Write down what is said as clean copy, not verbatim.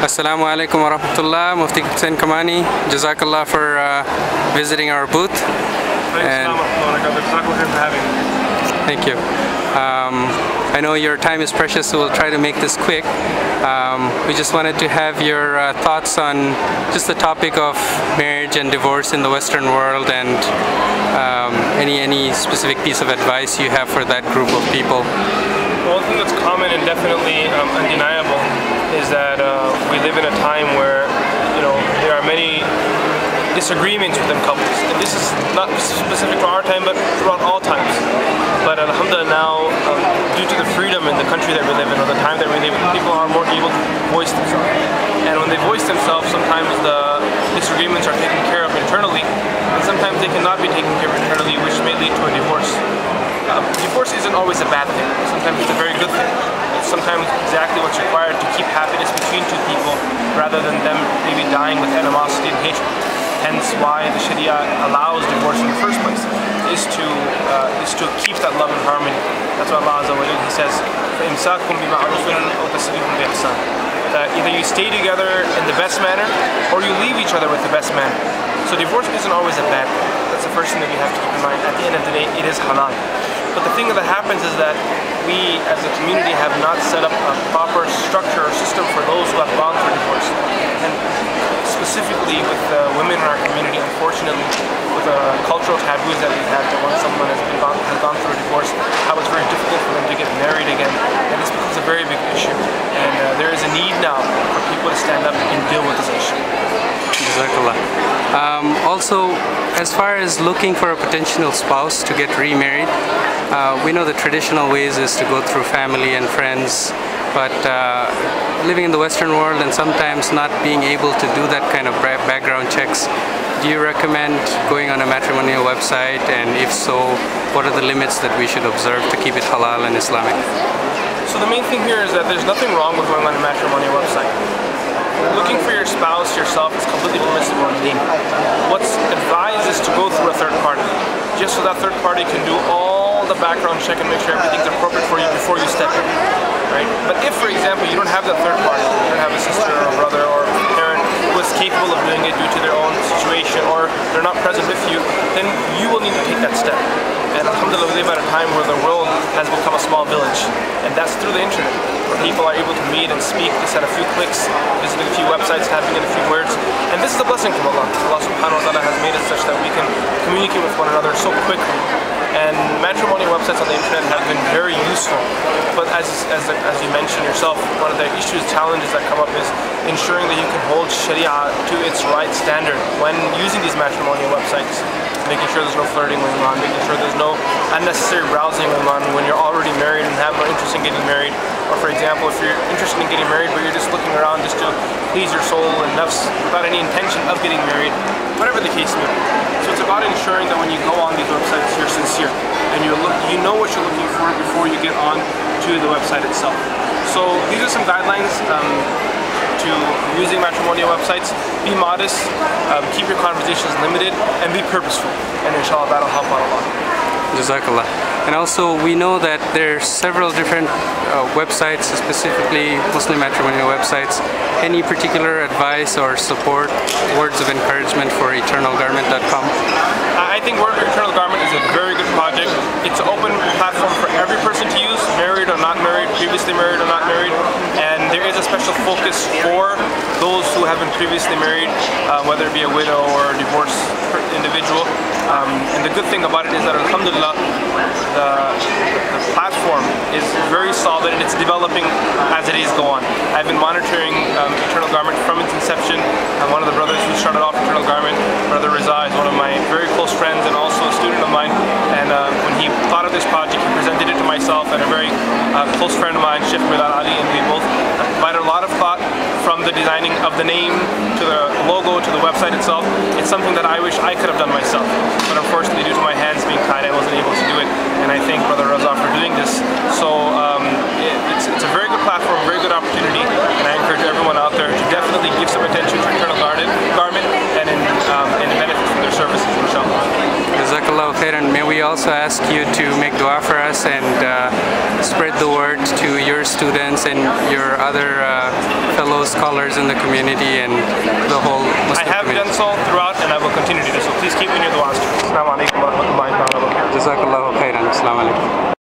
Assalamu alaikum wa rahmatullah. Mufti Hussain Kamani. Jazakallah for visiting our booth. Thank you. I know your time is precious, so we'll try to make this quick. We just wanted to have your thoughts on just the topic of marriage and divorce in the Western world, and any specific piece of advice you have for that group of people. Well, one thing that's common and definitely undeniable is that we live in a time where there are many disagreements within couples. And this is not specific to our time, but throughout all times. But alhamdulillah now, due to the freedom in the country that we live in, or the time that we live in, people are more able to voice themselves. And when they voice themselves, sometimes the disagreements are taken care of internally, and sometimes they cannot be taken care of internally, which may lead to a divorce. Divorce isn't always a bad thing. Sometimes it's a very good thing. It's sometimes exactly what's required to keep happiness between two people, rather than them maybe dying with animosity and hatred. Hence why the Sharia allows divorce in the first place, is to keep that love and harmony. That's why Allah Azza wa Jalla, He says, فَإِمْسَاكُمْ بِمَعْرُوفٍ أَوْ تَسْرِيحٌ بِإِحْسَانٍ. That either you stay together in the best manner, or you leave each other with the best manner. So divorce isn't always a bad thing. That's the first thing that we have to keep in mind. At the end of the day, it is halal. But the thing that happens is that we as a community have not set up a proper structure or system for those who have gone through divorce. And specifically with women in our community, unfortunately, with the cultural taboos that we have, that once someone has gone through a divorce, how it's very difficult for them to get married again. And this becomes a very big issue. And there is a need now for people to stand up and deal with this issue. Jazakallah. Also, as far as looking for a potential spouse to get remarried, we know the traditional ways is to go through family and friends, but living in the Western world and sometimes not being able to do that kind of background checks, do you recommend going on a matrimonial website? And if so, what are the limits that we should observe to keep it halal and Islamic? So the main thing here is that there's nothing wrong with going on a matrimonial website. Looking for your spouse yourself is completely permissible in deen. What's advised is to go through a third party, just so that third party can do all the background check and make sure everything's appropriate for you before you step in, right? But if, for example, you don't have that third party, you don't have a sister or a brother or a parent who is capable of doing it due to their own situation, or they're not present with you, then you will need to take that step. And alhamdulillah, we live at a time where the world has become a small village, and that's through the internet, where people are able to meet and speak just at a few clicks, visiting a few websites, typing in a few words. And this is a blessing from Allah. Allah subhanahu wa ta'ala has made it such that we can communicate with one another so quickly. And matrimonial websites on the internet have been very useful. But as you mentioned yourself, one of the challenges that come up is ensuring that you can hold Sharia to its right standard when using these matrimonial websites. Making sure there's no flirting going on, making sure there's no unnecessary browsing going on when you're already married and have no interest in getting married. Or for example, if you're interested in getting married but you're just looking around just to please your soul and nafs without any intention of getting married, whatever the case may be. So it's about ensuring that when you go on these websites, you're sincere and you know what you're looking for before you get on to the website itself. So these are some guidelines to using matrimonial websites. Be modest, keep your conversations limited, and be purposeful. And inshallah, that'll help out a lot. Jazakallah. And also, we know that there are several different websites, specifically Muslim matrimonial websites. Any particular advice or support, words of encouragement for eternalgarment.com? I think Eternal Garment is a very good project. It's an open platform for every person to use, married or not married, previously married or not married. And there is a special focus for those who have been previously married, whether it be a widow or a divorced individual. And the good thing about it is that alhamdulillah, the platform is very solid and it's developing as it is go on. I've been monitoring Eternal Garment from its inception. One of the brothers who started off Eternal Garment, Brother Reza, is one of my very close friends and also a student of mine. And when he thought of this project, he presented it to myself and a very close friend of mine, Sheikh Bilal Ali, and we both provided a lot of thought from the designing of the name to the logo to the website itself. It's something that I wish I could have done myself, but unfortunately due to my hands being tied, I wasn't able to do it. And I thank Brother Raza for doing this. So it's a very good platform, very good opportunity, and I encourage everyone out there to definitely give some attention to Eternal Garment and benefit from their services, inshallah. Jazakallah khairan. And we also ask you to make dua for us and spread the word to your students and your other fellow scholars in the community and the whole Muslim I have community. done so throughout, and I will continue to do so. Please keep me in your du'as. Assalamu alaikum wa rahmatullahi wa barakatuh. Jazakallahu khairan. Assalamu alaikum.